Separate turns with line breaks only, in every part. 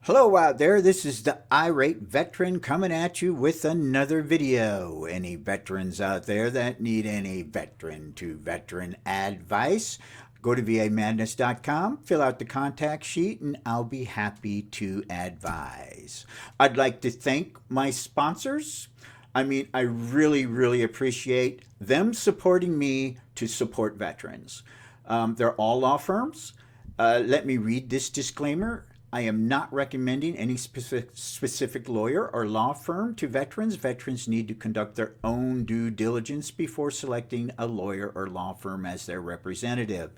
Hello out there, this is the irate veteran coming at you with another video. Any veterans out there that need any veteran to veteran advice, go to vamadness.com, fill out the contact sheet, and I'll be happy to advise. I'd like to thank my sponsors. I really appreciate them supporting me to support veterans. They're all law firms. Let me read this disclaimer. I am not recommending any specific lawyer or law firm to veterans. Veterans need to conduct their own due diligence before selecting a lawyer or law firm as their representative.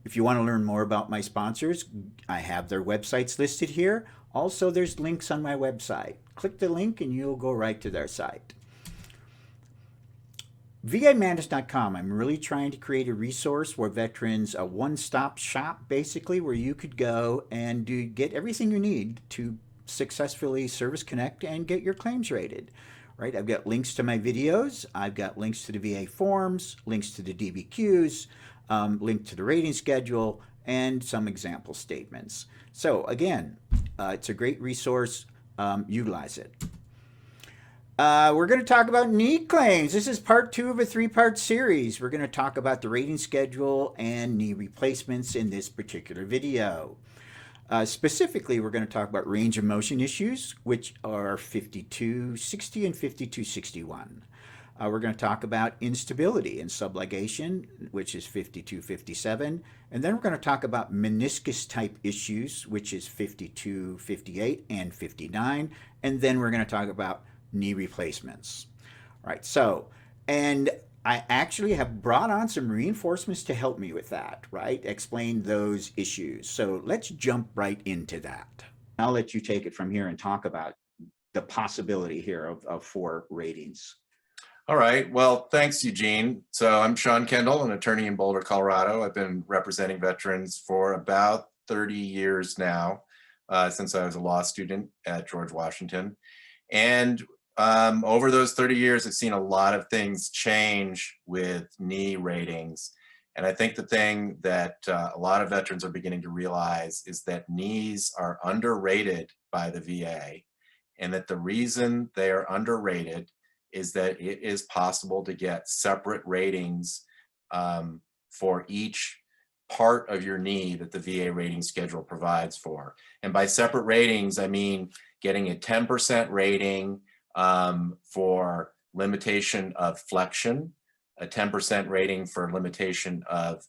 If you want to learn more about my sponsors, I have their websites listed here. Also, there's links on my website. Click the link and you'll go right to their site. vamadness.com. I'm really trying to create a resource where veterans, a one-stop shop basically, where you could go and get everything you need to successfully service connect and get your claims rated. Right? I've got links to my videos. I've got links to the VA forms, links to the DBQs, link to the rating schedule, and some example statements. So again, it's a great resource. Utilize it. We're going to talk about knee claims. This is part 2 of a 3-part series. We're going to talk about the rating schedule and knee replacements in this particular video. Specifically, we're going to talk about range of motion issues, which are 5260 and 5261. We're going to talk about instability and subluxation, which is 5257. And then we're going to talk about meniscus type issues, which is 5258 and 59. And then we're going to talk about knee replacements. Right. So, and I actually have brought on some reinforcements to help me with that, right? Explain those issues. So let's jump right into that. I'll let you take it from here and talk about the possibility here of 4 ratings.
All right. Well, thanks, Eugene. So I'm Sean Kendall, an attorney in Boulder, Colorado. I've been representing veterans for about 30 years now, since I was a law student at George Washington. And over those 30 years, I've seen a lot of things change with knee ratings. And I think the thing that a lot of veterans are beginning to realize is that knees are underrated by the VA, and that the reason they are underrated is that it is possible to get separate ratings for each part of your knee that the VA rating schedule provides for. And by separate ratings, I mean getting a 10% rating for limitation of flexion, a 10% rating for limitation of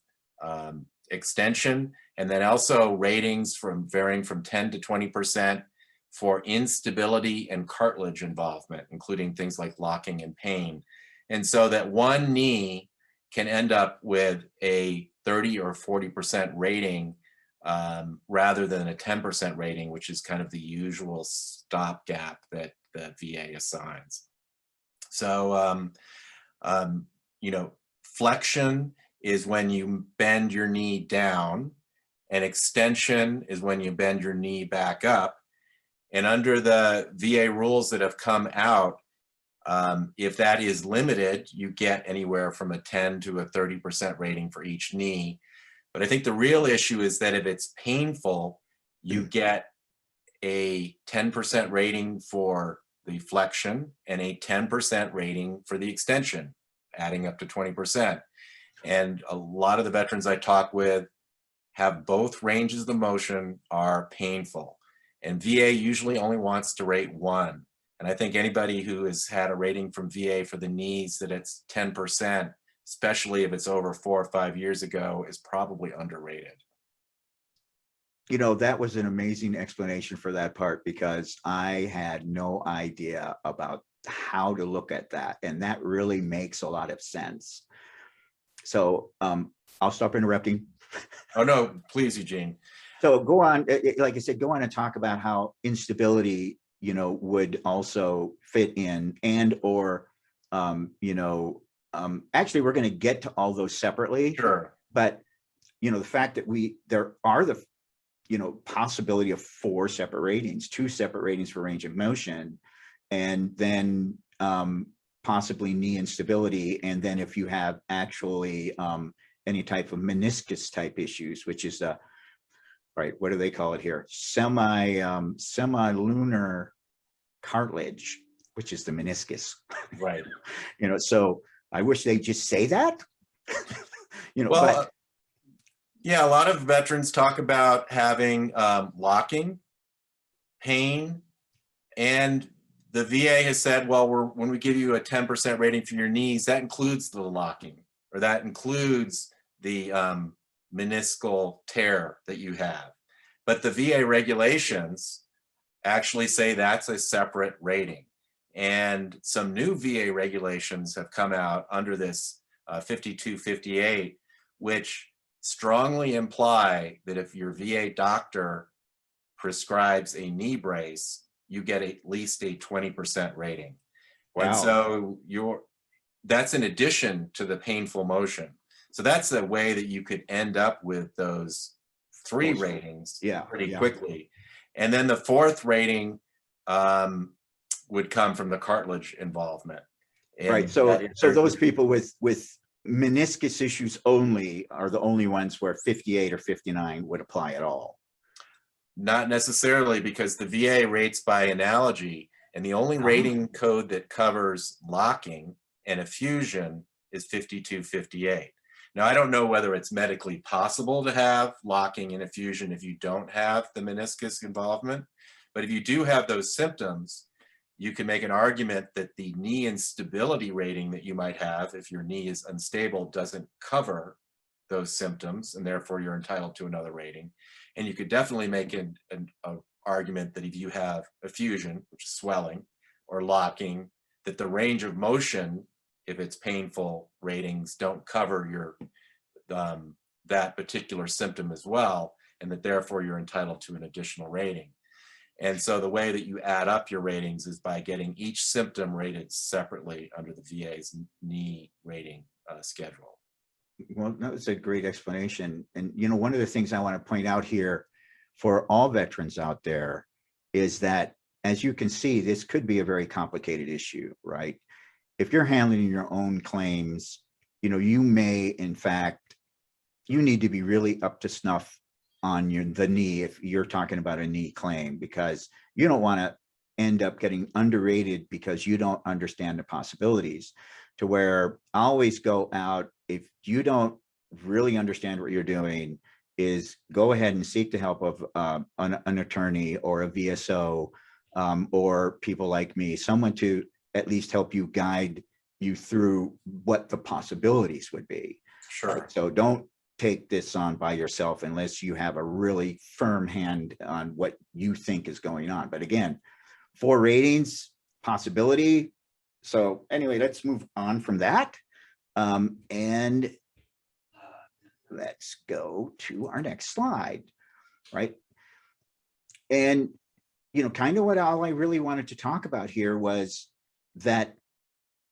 extension, and then also ratings from varying from 10 to 20% for instability and cartilage involvement, including things like locking and pain. And so that one knee can end up with a 30 or 40% rating rather than a 10% rating, which is kind of the usual stopgap that the VA assigns. So, flexion is when you bend your knee down, and extension is when you bend your knee back up. And under the VA rules that have come out, if that is limited, you get anywhere from a 10 to a 30% rating for each knee. But I think the real issue is that if it's painful, you get a 10% rating for the flexion and a 10% rating for the extension, adding up to 20%. And a lot of the veterans I talk with have both ranges of the motion are painful. And VA usually only wants to rate 1. And I think anybody who has had a rating from VA for the knees that it's 10%, especially if it's over 4 or 5 years ago, is probably underrated.
You know, that was an amazing explanation for that part, because I had no idea about how to look at that. And that really makes a lot of sense. So I'll stop interrupting.
Oh, no, please, Eugene.
So go on, like I said, go on and talk about how instability, would also fit in, and or, actually we're going to get to all those separately.
Sure.
But, the fact that there are the, possibility of 4 separate ratings, 2 separate ratings for range of motion, and then possibly knee instability. And then if you have actually any type of meniscus type issues, which is right? What do they call it here? Semi-lunar cartilage, which is the meniscus.
Right.
So I wish they'd just say that,
Well,
but
yeah, a lot of veterans talk about having locking, pain, and the VA has said, well, when we give you a 10% rating for your knees, that includes the locking, or that includes the meniscal tear that you have. But the VA regulations actually say that's a separate rating. And some new VA regulations have come out under this 5258, which strongly imply that if your VA doctor prescribes a knee brace, you get at least a 20% rating. And
wow.
so that's in addition to the painful motion. So that's a way that you could end up with those 3 ratings pretty quickly. And then the 4th rating would come from the cartilage involvement. And
right. So those people with meniscus issues only are the only ones where 58 or 59 would apply at all.
Not necessarily, because the VA rates by analogy, and the only rating code that covers locking and effusion is 5258. Now, I don't know whether it's medically possible to have locking and effusion if you don't have the meniscus involvement, but if you do have those symptoms, you can make an argument that the knee instability rating that you might have if your knee is unstable doesn't cover those symptoms, and therefore you're entitled to another rating. And you could definitely make an argument that if you have effusion, which is swelling, or locking, that the range of motion, if it's painful, ratings don't cover your that particular symptom as well, and that therefore you're entitled to an additional rating. And so the way that you add up your ratings is by getting each symptom rated separately under the VA's knee rating schedule.
Well, that's a great explanation. And, one of the things I want to point out here for all veterans out there is that, as you can see, this could be a very complicated issue, right? If you're handling your own claims, you may, in fact, you need to be really up to snuff on the knee if you're talking about a knee claim, because you don't want to end up getting underrated because you don't understand the possibilities. To where I always go out, if you don't really understand what you're doing, is go ahead and seek the help of an attorney or a VSO or people like me, someone to at least help you guide you through what the possibilities would be.
Sure.
Right? So don't take this on by yourself unless you have a really firm hand on what you think is going on. But again, 4 ratings, possibility. So anyway, let's move on from that. And let's go to our next slide, right? And, kind of what all I really wanted to talk about here was that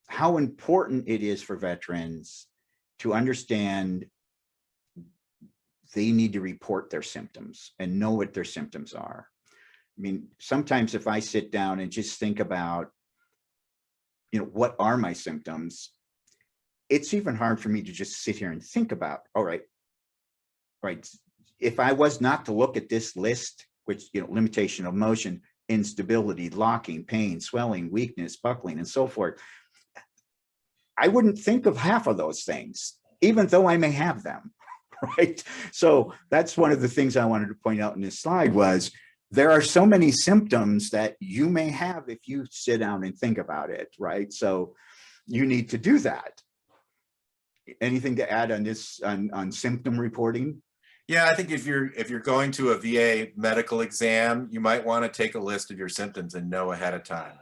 how important it is for veterans to understand they need to report their symptoms and know what their symptoms are. I mean, sometimes if I sit down and just think about, what are my symptoms, it's even hard for me to just sit here and think about, all right, if I was not to look at this list, which, limitation of motion, instability, locking, pain, swelling, weakness, buckling, and so forth, I wouldn't think of half of those things, even though I may have them, right? So that's one of the things I wanted to point out in this slide was there are so many symptoms that you may have if you sit down and think about it, right? So you need to do that. Anything to add on this, on symptom reporting?
Yeah, I think if you're going to a VA medical exam, you might want to take a list of your symptoms and know ahead of time,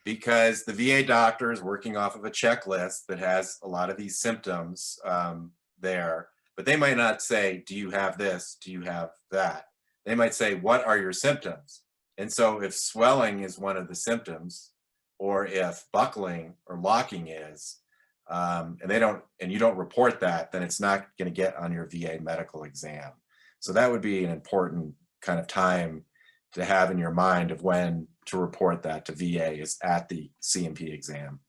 because the VA doctor is working off of a checklist that has a lot of these symptoms there, but they might not say, do you have this? Do you have that? They might say, what are your symptoms? And so if swelling is one of the symptoms, or if buckling or locking is, and you don't report that, then it's not going to get on your VA medical exam. So that would be an important kind of time to have in your mind of when to report that to VA is at the C&P exam.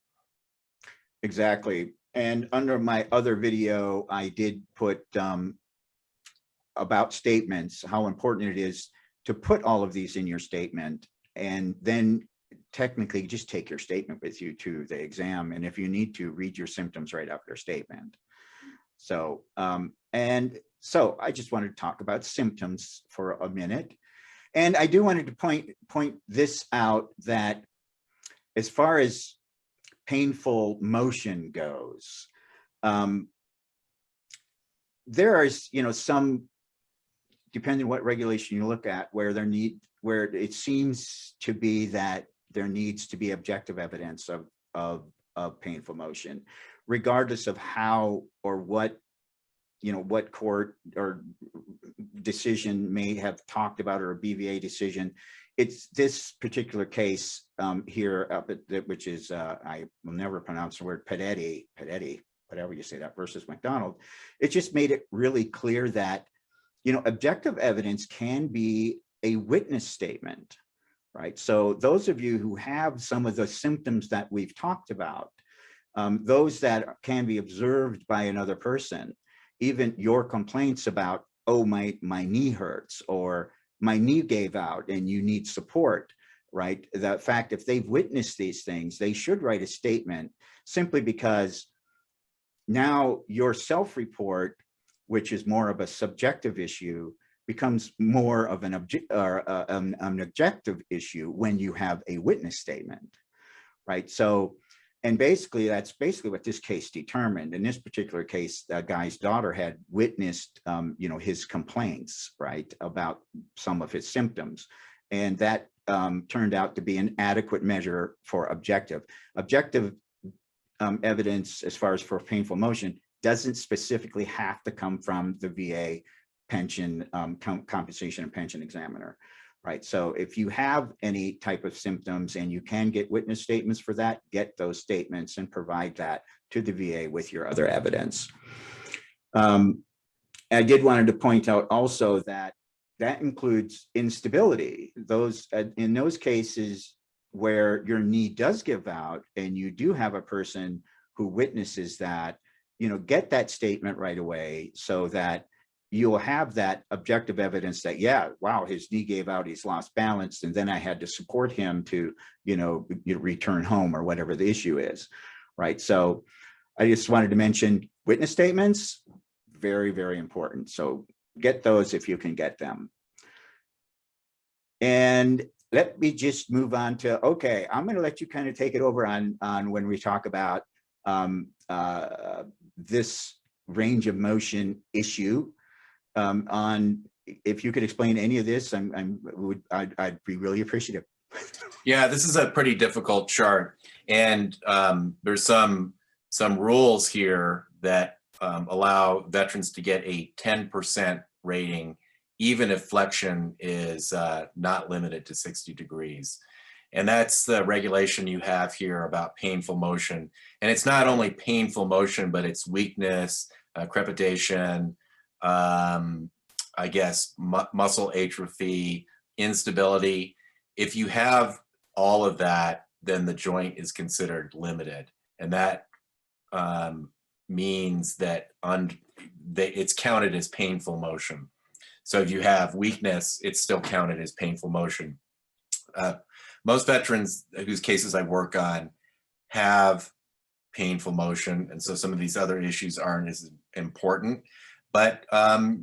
Exactly. And under my other video, I did put about statements, how important it is to put all of these in your statement, and then technically just take your statement with you to the exam. And if you need to, read your symptoms right after statement. So, and so I just wanted to talk about symptoms for a minute. And I do wanted to point this out, that as far as painful motion goes, there is, some, depending on what regulation you look at, where it seems to be that there needs to be objective evidence of painful motion, regardless of how or what court or decision may have talked about, or a BVA decision. It's this particular case here up at which is, I will never pronounce the word, Pedetti, whatever you say that, versus McDonald. It just made it really clear that, objective evidence can be a witness statement, right? So those of you who have some of the symptoms that we've talked about, those that can be observed by another person, even your complaints about, oh, my knee hurts, or my knee gave out and you need support, right? The fact, if they've witnessed these things, they should write a statement, simply because now your self-report, which is more of a subjective issue, becomes more of an objective issue when you have a witness statement, right? So, and basically, that's basically what this case determined. In this particular case, the guy's daughter had witnessed, his complaints, right, about some of his symptoms, and that turned out to be an adequate measure for objective evidence. As far as for painful motion, doesn't specifically have to come from the VA pension compensation and pension examiner, right? So if you have any type of symptoms and you can get witness statements for that, get those statements and provide that to the VA with your other evidence. I did wanted to point out also that includes instability. Those in those cases where your knee does give out and you do have a person who witnesses that, get that statement right away, so that you'll have that objective evidence that, yeah, wow, his knee gave out, he's lost balance, and then I had to support him to, return home, or whatever the issue is, right? So I just wanted to mention witness statements, very, very important. So get those if you can get them. And let me just move on to, okay, I'm going to let you kind of take it over on when we talk about this range of motion issue. On if you could explain any of this, I'd be really appreciative.
Yeah, this is a pretty difficult chart, and there's some rules here that allow veterans to get a 10% rating, even if flexion is not limited to 60 degrees. And that's the regulation you have here about painful motion. And it's not only painful motion, but it's weakness, crepitation, I guess, muscle atrophy, instability. If you have all of that, then the joint is considered limited. And that means that it's counted as painful motion. So if you have weakness, it's still counted as painful motion. Most veterans whose cases I work on have painful motion, and so some of these other issues aren't as important. But a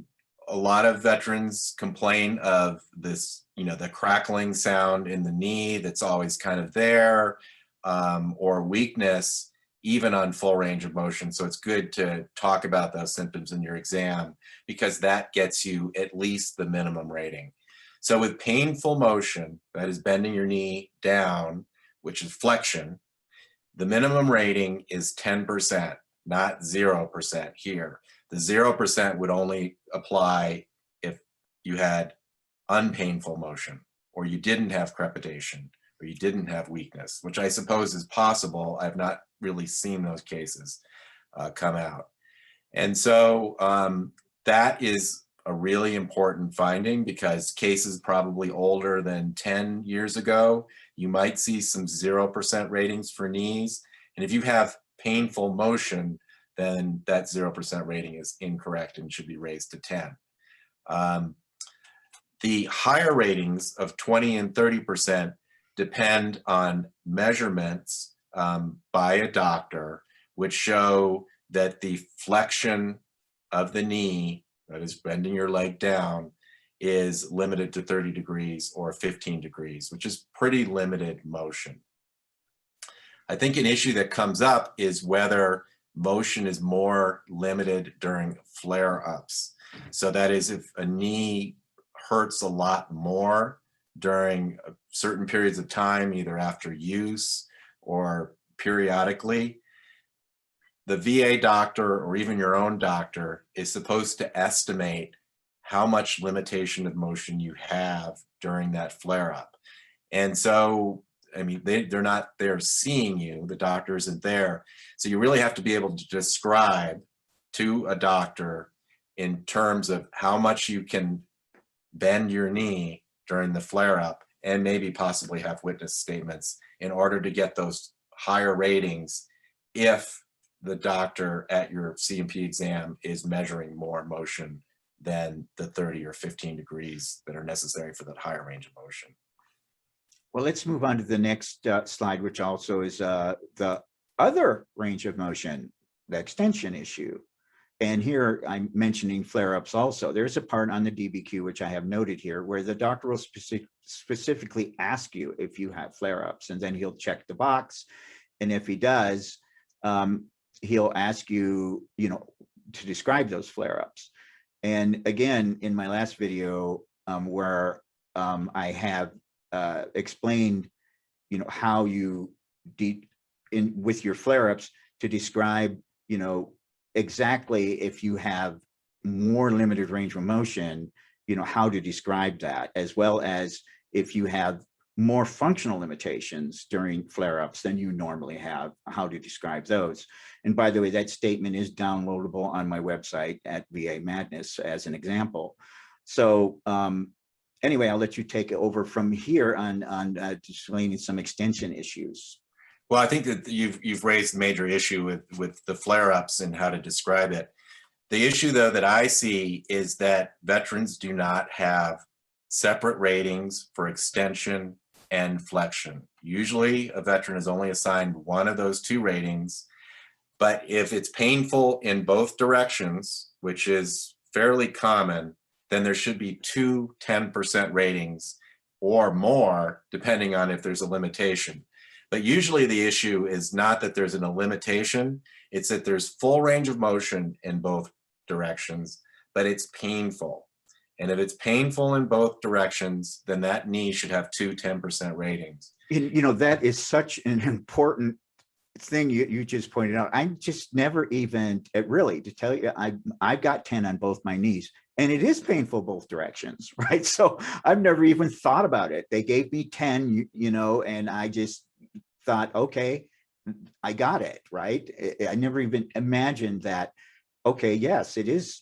lot of veterans complain of this, the crackling sound in the knee that's always kind of there, or weakness, even on full range of motion. So it's good to talk about those symptoms in your exam, because that gets you at least the minimum rating. So with painful motion, that is bending your knee down, which is flexion, the minimum rating is 10%, not 0% here. The 0% would only apply if you had unpainful motion, or you didn't have crepitation, or you didn't have weakness, which I suppose is possible. I've not really seen those cases come out. And so that is a really important finding, because cases probably older than 10 years ago, you might see some 0% ratings for knees. And if you have painful motion, then that 0% rating is incorrect and should be raised to 10. The higher ratings of 20 and 30% depend on measurements by a doctor, which show that the flexion of the knee, that is bending your leg down, is limited to 30 degrees or 15 degrees, which is pretty limited motion. I think an issue that comes up is whether motion is more limited during flare-ups. So that is, if a knee hurts a lot more during certain periods of time, either after use or periodically, the VA doctor or even your own doctor is supposed to estimate how much limitation of motion you have during that flare-up. And so, I mean, they're not there seeing you, the doctor isn't there. So you really have to be able to describe to a doctor in terms of how much you can bend your knee during the flare-up, and maybe possibly have witness statements in order to get those higher ratings if the doctor at your C&P exam is measuring more motion than the 30 or 15 degrees that are necessary for that higher range of motion.
Well, let's move on to the next slide, which also is the other range of motion, the extension issue. And here I'm mentioning flare-ups also. There's a part on the DBQ, which I have noted here, where the doctor will specifically ask you if you have flare-ups, and then he'll check the box. And if he does, he'll ask you, to describe those flare-ups. And again, in my last video, where I have explained, how you with your flare-ups to describe, exactly if you have more limited range of motion, how to describe that, as well as if you have more functional limitations during flare-ups than you normally have, how to describe those. And by the way, that statement is downloadable on my website at VA Madness as an example. So anyway, I'll let you take it over from here on explaining some extension issues.
Well, I think that you've raised a major issue with the flare-ups and how to describe it. The issue, though, that I see is that veterans do not have separate ratings for extension and flexion. Usually, a veteran is only assigned one of those two ratings, but if it's painful in both directions, which is fairly common, then there should be two 10% ratings or more, depending on if there's a limitation. But usually the issue is not that there's a limitation, it's that there's full range of motion in both directions, but it's painful. And if it's painful in both directions, then that knee should have two 10% ratings.
That is such an important thing you just pointed out. I just never even, really, to tell you, I've got 10 on both my knees, and it is painful both directions, right? So I've never even thought about it. They gave me 10, and I just thought, okay, I got it, right? I never even imagined that, okay, yes, it is,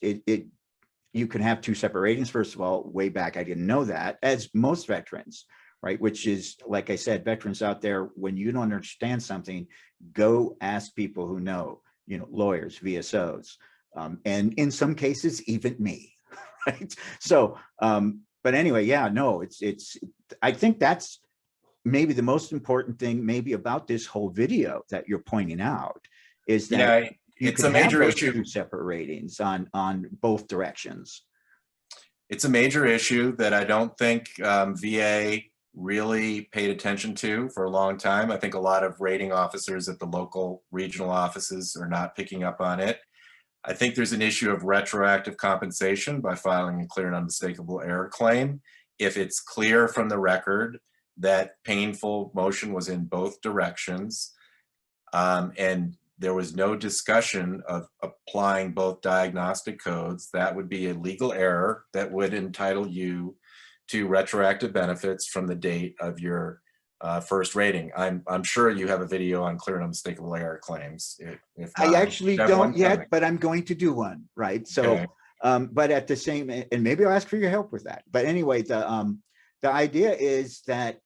you can have two separate ratings. First of all, way back, I didn't know that, as most veterans, right? Which is, like I said, veterans out there, when you don't understand something, go ask people who know, lawyers, VSOs, and in some cases, even me, right? So, but anyway, yeah, no, I think that's maybe the most important thing maybe about this whole video that you're pointing out, is that
it's a major issue.
Two separate ratings on both directions.
It's a major issue that I don't think VA really paid attention to for a long time. I think a lot of rating officers at the local regional offices are not picking up on it. I think there's an issue of retroactive compensation by filing a clear and unmistakable error claim. If it's clear from the record that painful motion was in both directions, and there was no discussion of applying both diagnostic codes, that would be a legal error that would entitle you to retroactive benefits from the date of your first rating. I'm sure you have a video on clear and unmistakable error claims. If not,
I actually don't yet, but I'm going to do one, right? So,
okay.
But at the same, and maybe I'll ask for your help with that. But anyway, the idea is that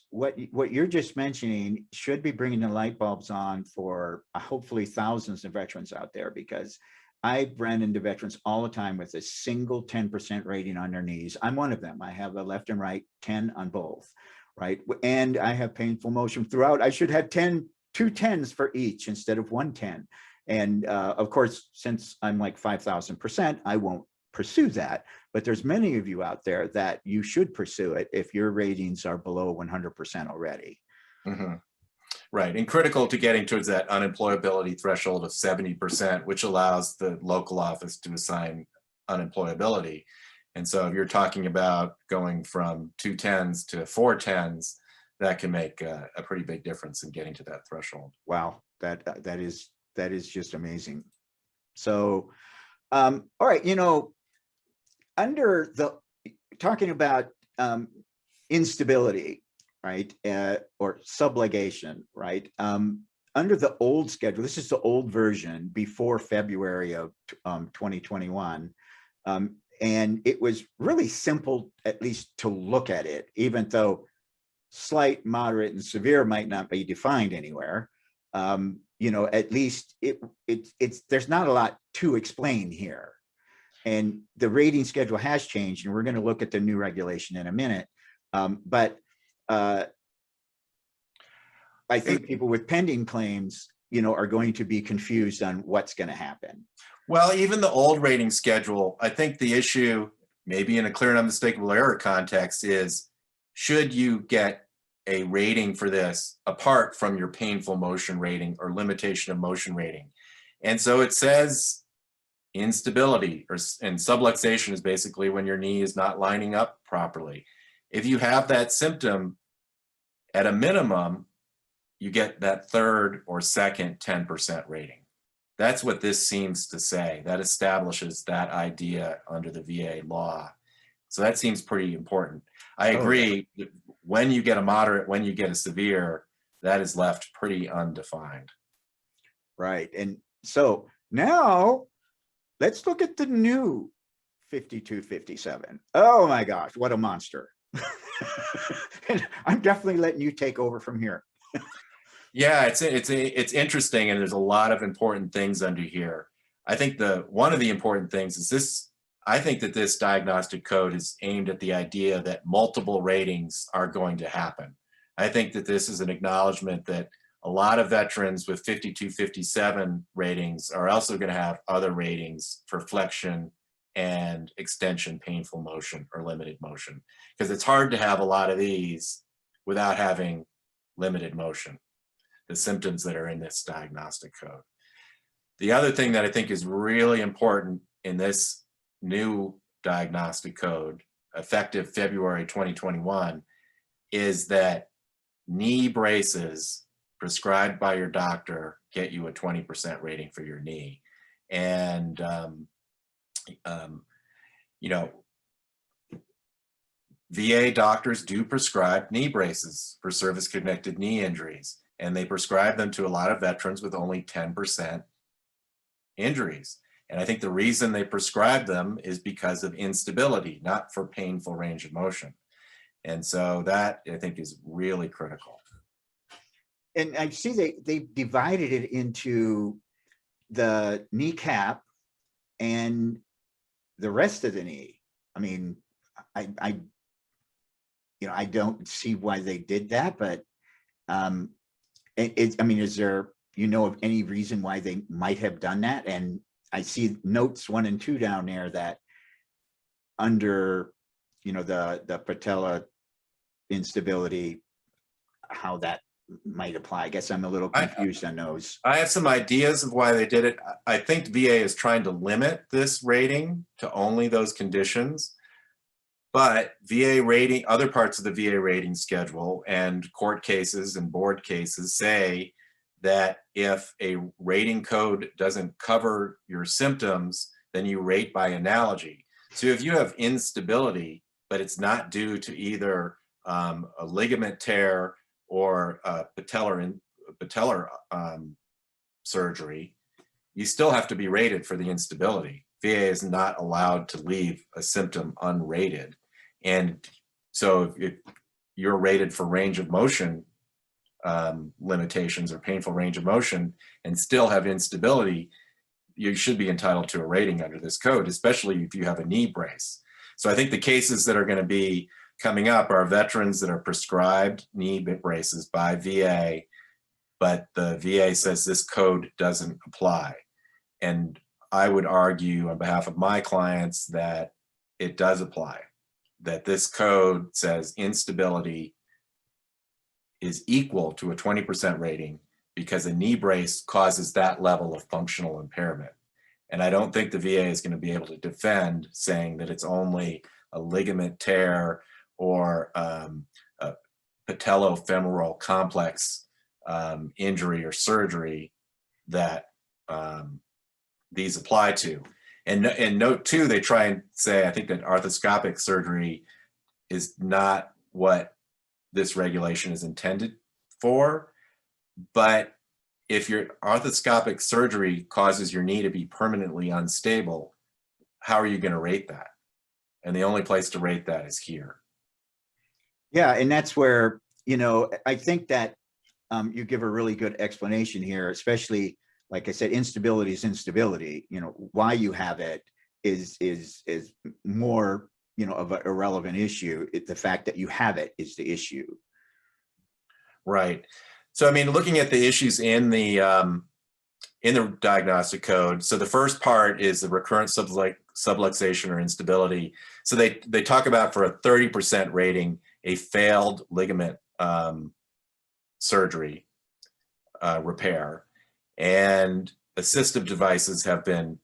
what you're just mentioning should be bringing the light bulbs on for hopefully thousands of veterans out there, because I run into veterans all the time with a single 10% rating on their knees. I'm one of them. I have a left and right 10 on both, right? And I have painful motion throughout. I should have 2 10s for each instead of 110. And of course, since I'm like 5,000%, I won't pursue that. But there's many of you out there that you should pursue it if your ratings are below 100% already.
Mm-hmm. Right, and critical to getting towards that unemployability threshold of 70%, which allows the local office to assign unemployability. And so if you're talking about going from 2 10s to 4 10s, that can make a pretty big difference in getting to that threshold.
Wow, that is just amazing. So, all right, under the talking about instability, right, or subligation, right? Under the old schedule, this is the old version before February of 2021, and it was really simple, at least to look at it, even though slight, moderate, and severe might not be defined anywhere. At least it's there's not a lot to explain here. And the rating schedule has changed, and we're going to look at the new regulation in a minute. But I think people with pending claims, are going to be confused on what's going to happen.
Well, even the old rating schedule, I think the issue, maybe in a clear and unmistakable error context, is should you get a rating for this apart from your painful motion rating or limitation of motion rating? And so it says instability, and subluxation is basically when your knee is not lining up properly. If you have that symptom, at a minimum, you get that third or second 10% rating. That's what this seems to say. That establishes that idea under the VA law. So that seems pretty important. I agree.
Yeah.
When you get a moderate, when you get a severe, that is left pretty undefined.
Right. And so now let's look at the new 5257. Oh my gosh, what a monster. And I'm definitely letting you take over from here.
Yeah, it's interesting, and there's a lot of important things under here. I think one of the important things is this. I think that this diagnostic code is aimed at the idea that multiple ratings are going to happen. I think that this is an acknowledgement that a lot of veterans with 5257 ratings are also going to have other ratings for flexion and extension, painful motion, or limited motion, because it's hard to have a lot of these without having limited motion, the symptoms that are in this diagnostic code. The other thing that I think is really important in this new diagnostic code, effective February 2021, is that knee braces prescribed by your doctor get you a 20% rating for your knee. And, VA doctors do prescribe knee braces for service-connected knee injuries, and they prescribe them to a lot of veterans with only 10% injuries. And I think the reason they prescribe them is because of instability, not for painful range of motion. And so that, I think, is really critical.
And I see they divided it into the kneecap and the rest of the knee. I mean, I don't see why they did that, but is there, of any reason why they might have done that? And I see notes 1 and 2 down there that under, the patella instability, how that might apply. I guess I'm a little confused on those.
I have some ideas of why they did it. I think VA is trying to limit this rating to only those conditions. But VA rating, other parts of the VA rating schedule and court cases and board cases say that if a rating code doesn't cover your symptoms, then you rate by analogy. So if you have instability, but it's not due to either a ligament tear or patellar surgery, you still have to be rated for the instability. VA is not allowed to leave a symptom unrated. And so if you're rated for range of motion limitations or painful range of motion and still have instability, you should be entitled to a rating under this code, especially if you have a knee brace. So I think the cases that are going to be coming up are veterans that are prescribed knee braces by VA, but the VA says this code doesn't apply. And I would argue on behalf of my clients that it does apply, that this code says instability is equal to a 20% rating because a knee brace causes that level of functional impairment. And I don't think the VA is going to be able to defend saying that it's only a ligament tear or a patellofemoral complex injury or surgery that these apply to. And in note 2, they try and say, I think that arthroscopic surgery is not what this regulation is intended for. But if your arthroscopic surgery causes your knee to be permanently unstable, how are you going to rate that? And the only place to rate that is here.
Yeah, and that's where, I think that you give a really good explanation here, especially, like I said, instability is instability. Why you have it is more, of an irrelevant issue. The fact that you have it is the issue.
Right. So, I mean, looking at the issues in the diagnostic code. So the first part is the recurrent subluxation or instability. So they talk about, for a 30% rating, a failed ligament surgery repair, and assistive devices have been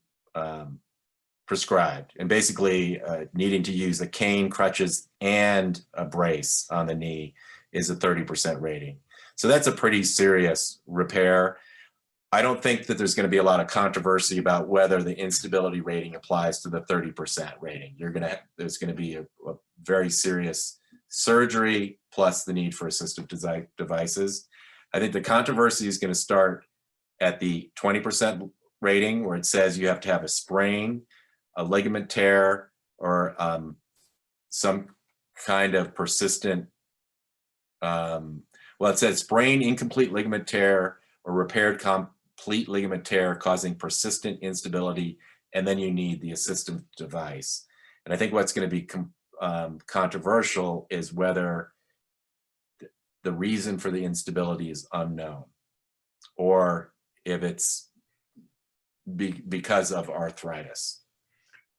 prescribed, and basically needing to use a cane, crutches, and a brace on the knee is a 30% rating. So that's a pretty serious repair. I don't think that there's going to be a lot of controversy about whether the instability rating applies to the 30% rating. There's going to be a very serious surgery plus the need for assistive devices. I think the controversy is going to start at the 20% rating, where it says you have to have a sprain, a ligament tear, or some kind of persistent, it says sprain, incomplete ligament tear, or repaired complete ligament tear causing persistent instability, and then you need the assistive device. And I think what's going to be controversial is whether the reason for the instability is unknown, or if it's because of arthritis.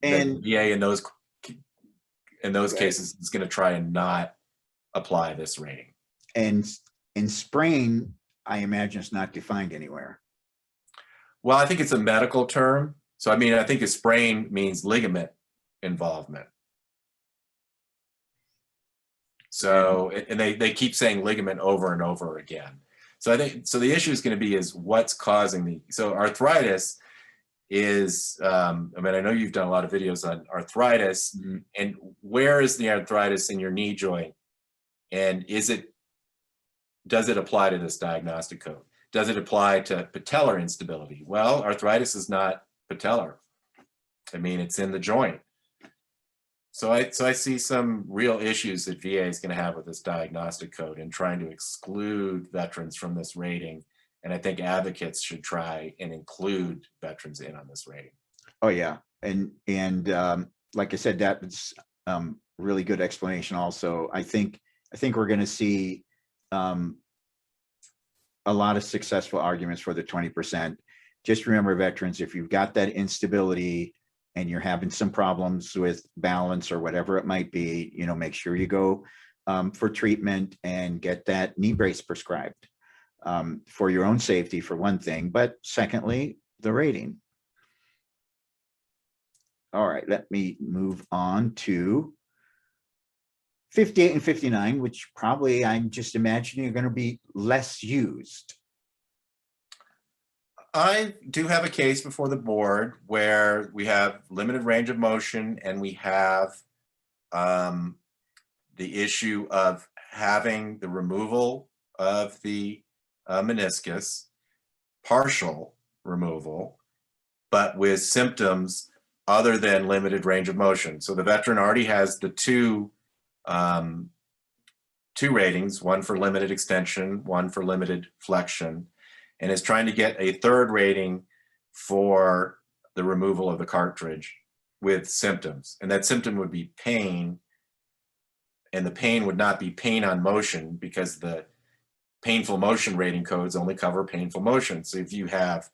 And the VA in those cases is going to try and not apply this rating.
And sprain, I imagine, is not defined anywhere.
Well, I think it's a medical term. So, I mean, I think a sprain means ligament involvement. So, and they keep saying ligament over and over again. So I think, so the issue is going to be is what's causing so arthritis is, I mean, I know you've done a lot of videos on arthritis, and where is the arthritis in your knee joint? And does it apply to this diagnostic code? Does it apply to patellar instability? Well, arthritis is not patellar. I mean, it's in the joint. So I see some real issues that VA is going to have with this diagnostic code and trying to exclude veterans from this rating. And I think advocates should try and include veterans in on this rating.
Oh yeah, and like I said, that's really good explanation. Also, I think we're going to see a lot of successful arguments for the 20%. Just remember, veterans, if you've got that instability and you're having some problems with balance or whatever it might be, make sure you go for treatment and get that knee brace prescribed for your own safety, for one thing, but secondly, the rating. All right, let me move on to 58 and 59, which probably I'm just imagining are going to be less used.
I do have a case before the board where we have limited range of motion, and we have the issue of having the removal of the meniscus, partial removal, but with symptoms other than limited range of motion. So the veteran already has the two ratings, one for limited extension, one for limited flexion, and is trying to get a third rating for the removal of the cartridge with symptoms. And that symptom would be pain, and the pain would not be pain on motion because the painful motion rating codes only cover painful motion. So if you have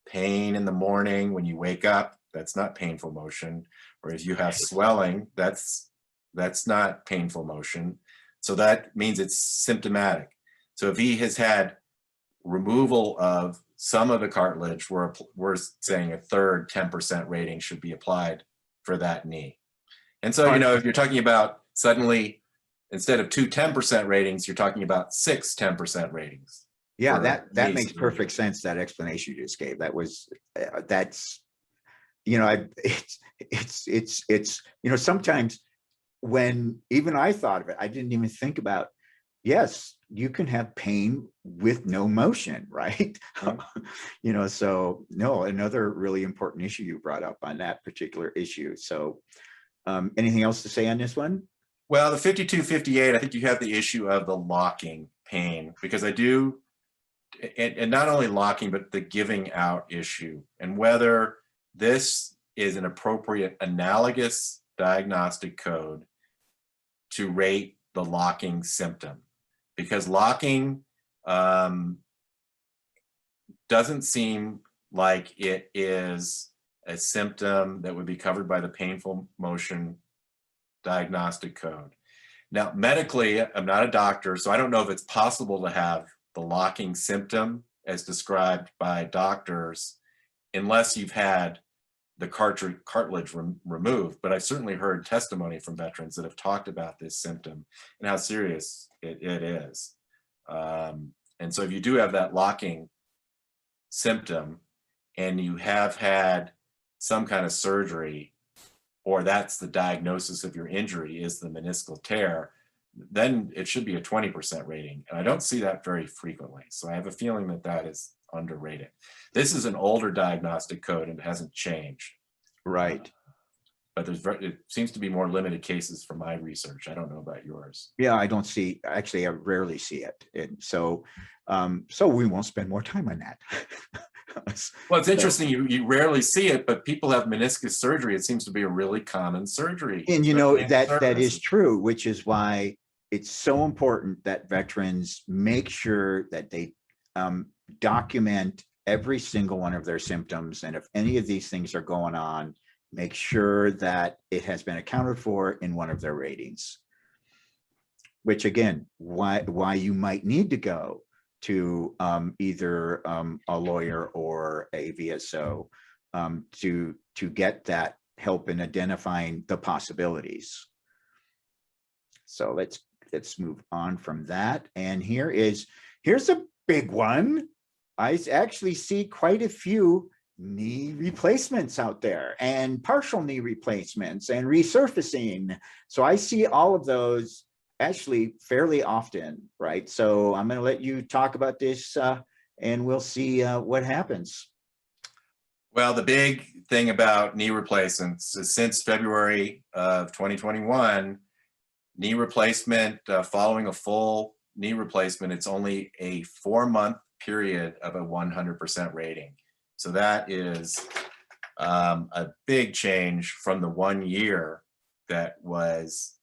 pain in the morning when you wake up, that's not painful motion. Or if you have swelling, that's not painful motion. So that means it's symptomatic. So if he has had removal of some of the cartilage, we're saying a third 10% rating should be applied for that knee. And so, if you're talking about suddenly, instead of two 10% ratings, you're talking about six 10% ratings.
Yeah, that makes perfect sense. That explanation you just gave. That was that's it's sometimes when even I thought of it, I didn't even think about, yes, you can have pain with no motion, right? So no, another really important issue you brought up on that particular issue. So anything else to say on this one?
Well, the 52-58, I think you have the issue of the locking pain, because I do, and not only locking, but the giving out issue, and whether this is an appropriate analogous diagnostic code to rate the locking symptom. Because locking doesn't seem like it is a symptom that would be covered by the painful motion diagnostic code. Now, medically, I'm not a doctor, so I don't know if it's possible to have the locking symptom as described by doctors unless you've had the cartilage removed. But I've certainly heard testimony from veterans that have talked about this symptom and how serious it is. And so if you do have that locking symptom and you have had some kind of surgery, or that's the diagnosis of your injury is the meniscal tear, then it should be a 20% rating. And I don't see that very frequently. So I have a feeling that that is underrated. This is an older diagnostic code and it hasn't changed.
Right.
But it seems to be more limited cases from my research. I don't know about yours.
Yeah, I don't see, actually, I rarely see it. And so we won't spend more time on that.
Well, it's interesting. You rarely see it, but people have meniscus surgery. It seems to be a really common surgery.
And that is true, which is why it's so important that veterans make sure that they document every single one of their symptoms. And if any of these things are going on, make sure that it has been accounted for in one of their ratings. Which again, why you might need to go to either a lawyer or a VSO to get that help in identifying the possibilities. So let's move on from that. And here's a big one. I actually see quite a few knee replacements out there, and partial knee replacements and resurfacing. So I see all of those actually fairly often, right? So I'm going to let you talk about this and we'll see what happens.
Well, the big thing about knee replacements is since February of 2021, knee replacement, following a full knee replacement, it's only a 4-month period of a 100% rating. So that is a big change from the 1 year that was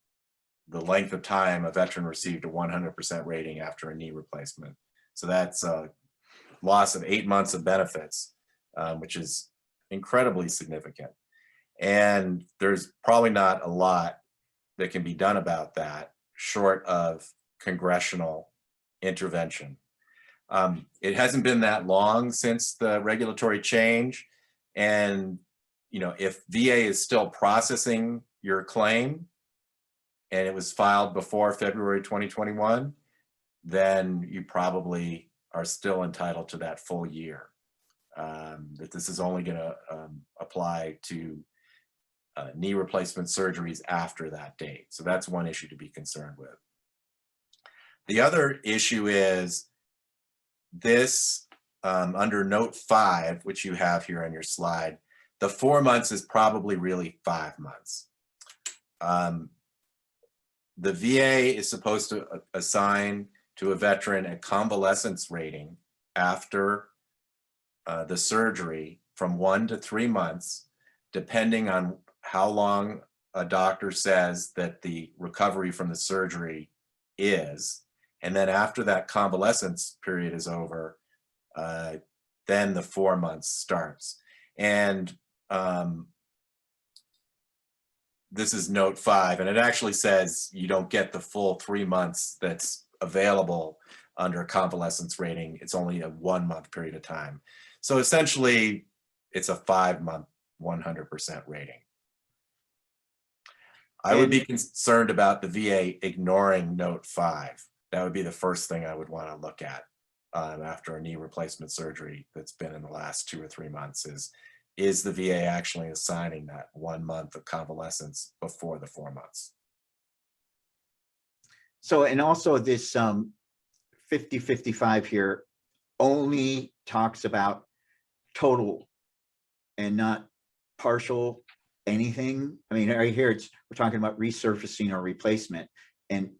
the length of time a veteran received a 100% rating after a knee replacement. So that's a loss of 8 months of benefits, which is incredibly significant. And there's probably not a lot that can be done about that short of congressional intervention. It hasn't been that long since the regulatory change. And, if VA is still processing your claim, and it was filed before February 2021, then you probably are still entitled to that full year. That this is only going to apply to knee replacement surgeries after that date. So that's one issue to be concerned with. The other issue is this, under note 5, which you have here on your slide, the 4 months is probably really 5 months. The VA is supposed to assign to a veteran a convalescence rating after the surgery from 1 to 3 months, depending on how long a doctor says that the recovery from the surgery is. And then after that convalescence period is over, then the 4 months starts. And this is note 5, and it actually says you don't get the full 3 months that's available under convalescence rating. It's only a 1 month period of time. So essentially, it's a 5-month 100% rating. I would be concerned about the VA ignoring note 5. That would be the first thing I would want to look at after a knee replacement surgery that's been in the last 2 or 3 months is the VA actually assigning that 1 month of convalescence before the 4 months?
So, and also this 50-55 here only talks about total and not partial anything. I mean, right here we're talking about resurfacing or replacement. And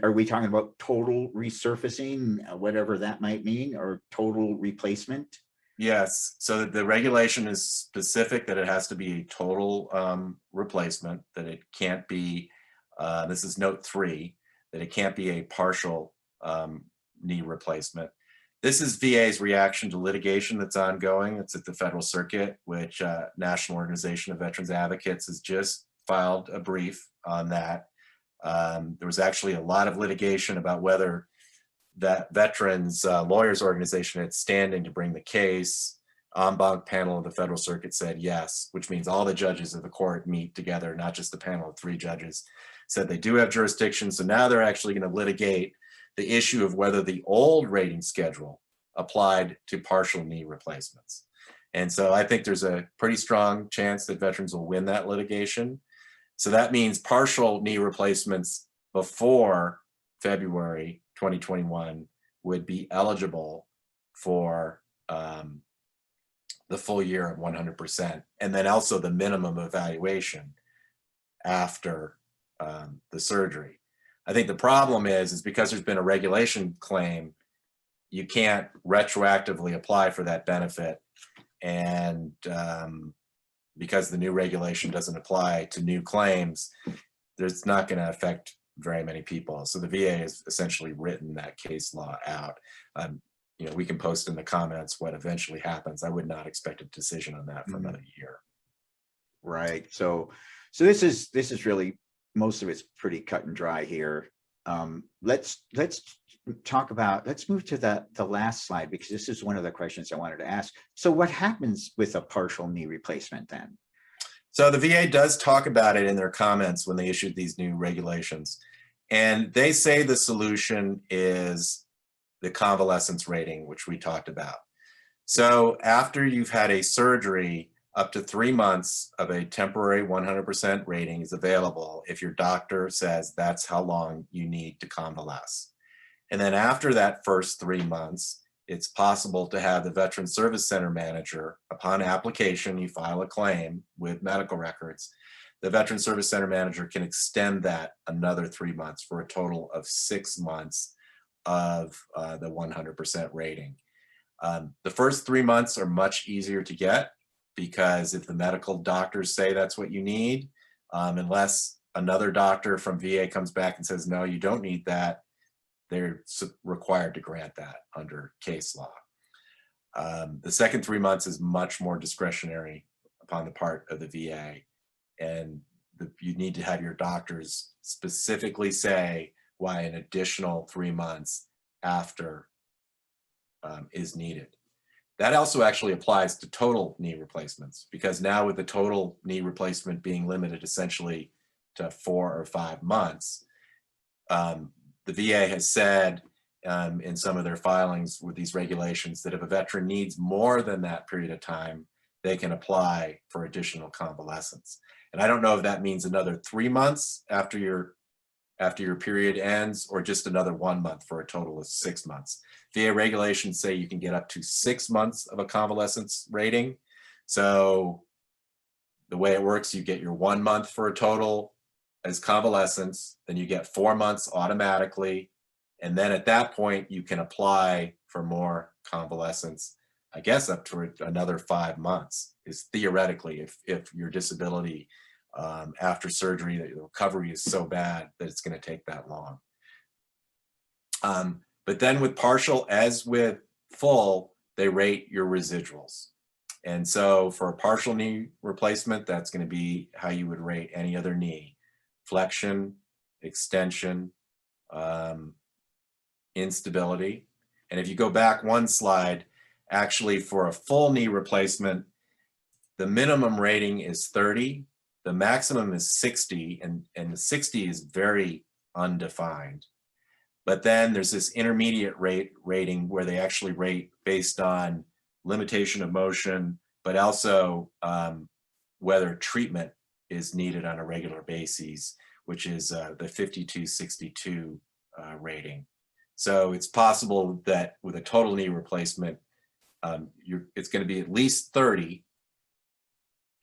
are we talking about total resurfacing, whatever that might mean, or total replacement?
Yes, so the regulation is specific that it has to be a total replacement, that it can't be, this is note 3, that it can't be a partial knee replacement. This is VA's reaction to litigation that's ongoing. It's at the Federal Circuit, which National Organization of Veterans Advocates has just filed a brief on that. There was actually a lot of litigation about whether that Veterans Lawyers Organization had standing to bring the case. En banc panel of the Federal Circuit said yes, which means all the judges of the court meet together, not just the panel of 3 judges, said they do have jurisdiction. So now they're actually going to litigate the issue of whether the old rating schedule applied to partial knee replacements. And so I think there's a pretty strong chance that veterans will win that litigation. So that means partial knee replacements before February 2021 would be eligible for the full year of 100%, and then also the minimum evaluation after the surgery. I think the problem is because there's been a regulation claim, you can't retroactively apply for that benefit, and because the new regulation doesn't apply to new claims, it's not going to affect very many people. So the VA has essentially written that case law out. You know, we can post in the comments what eventually happens. I would not expect a decision on that for another year.
Right. So this is really, most of it's pretty cut and dry here. Let's talk about, let's move to the last slide, because this is one of the questions I wanted to ask. So what happens with a partial knee replacement then?
So the VA does talk about it in their comments when they issued these new regulations. And they say the solution is the convalescence rating, which we talked about. So after you've had a surgery, up to 3 months of a temporary 100% rating is available if your doctor says that's how long you need to convalesce. And then after that first 3 months, it's possible to have the Veteran Service Center manager, upon application, you file a claim with medical records, the Veteran Service Center manager can extend that another 3 months for a total of 6 months of the 100% rating. The first 3 months are much easier to get because if the medical doctors say that's what you need, unless another doctor from VA comes back and says, no, you don't need that, they're required to grant that under case law. The second 3 months is much more discretionary upon the part of the VA. And you need to have your doctors specifically say why an additional 3 months after is needed. That also actually applies to total knee replacements, because now with the total knee replacement being limited essentially to 4 or 5 months, the VA has said in some of their filings with these regulations that if a veteran needs more than that period of time, they can apply for additional convalescence. And I don't know if that means another 3 months after your period ends, or just another 1 month for a total of 6 months. VA regulations say you can get up to 6 months of a convalescence rating. So the way it works, you get your 1 month for a total as convalescence, then you get 4 months automatically. And then at that point, you can apply for more convalescence I guess up to another 5 months is theoretically if your disability after surgery, the recovery is so bad that it's going to take that long. But then with partial, as with full, they rate your residuals. And so for a partial knee replacement, that's going to be how you would rate any other knee: flexion, extension, instability. And if you go back one slide, actually for a full knee replacement, the minimum rating is 30, the maximum is 60, and the 60 is very undefined. But then there's this intermediate rating where they actually rate based on limitation of motion, but also whether treatment is needed on a regular basis, which is the 5262 rating. So it's possible that with a total knee replacement, it's going to be at least 30.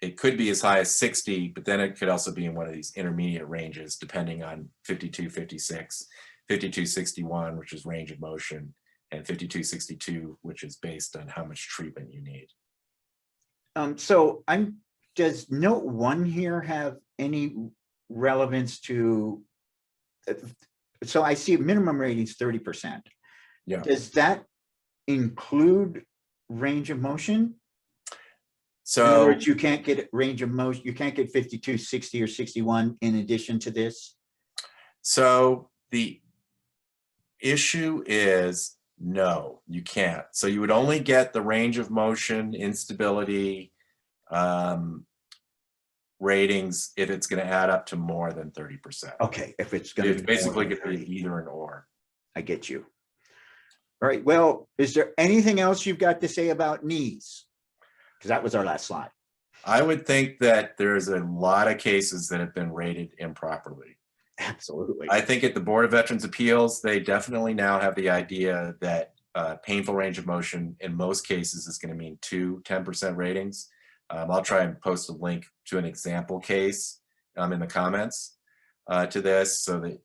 It could be as high as 60, but then it could also be in one of these intermediate ranges, depending on 5256, 5261, which is range of motion, and 5262, which is based on how much treatment you need.
So does note 1 here have any relevance to, so I see minimum rating is 30%.
Yeah.
Does that include range of motion?
So
in other words, you can't get range of motion, you can't get 52, 60, or 61 in addition to this? So
the issue is no, you can't. So you would only get the range of motion, instability ratings if it's going to add up to more than 30%.
Okay, if it's going to
be basically going to be either an or.
I get you. All right, well, is there anything else you've got to say about knees? Because that was our last slide.
I would think that there's a lot of cases that have been rated improperly.
Absolutely.
I think at the Board of Veterans Appeals, they definitely now have the idea that painful range of motion in most cases is going to mean 2 10% ratings. I'll try and post a link to an example case in the comments to this so that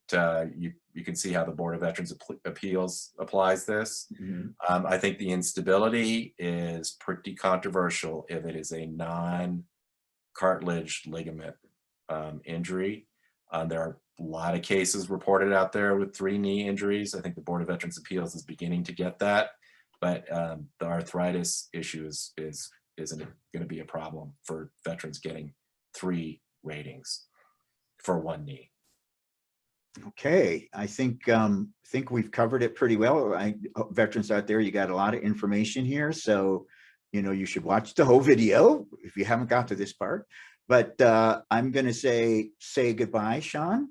you can see how the Board of Veterans Appeals applies this.
Mm-hmm.
I think the instability is pretty controversial if it is a non-cartilage ligament injury. There are a lot of cases reported out there with 3 knee injuries. I think the Board of Veterans Appeals is beginning to get that, but the arthritis issue isn't going to be a problem for veterans getting 3 ratings for 1 knee.
Okay, I think we've covered it pretty well. Veterans out there, you got a lot of information here, so you should watch the whole video if you haven't got to this part. But I'm going to say goodbye, Sean.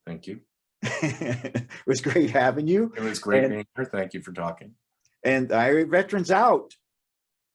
Thank you.
It was great having you.
It was great being here. Thank you for talking.
And IRA Veterans out.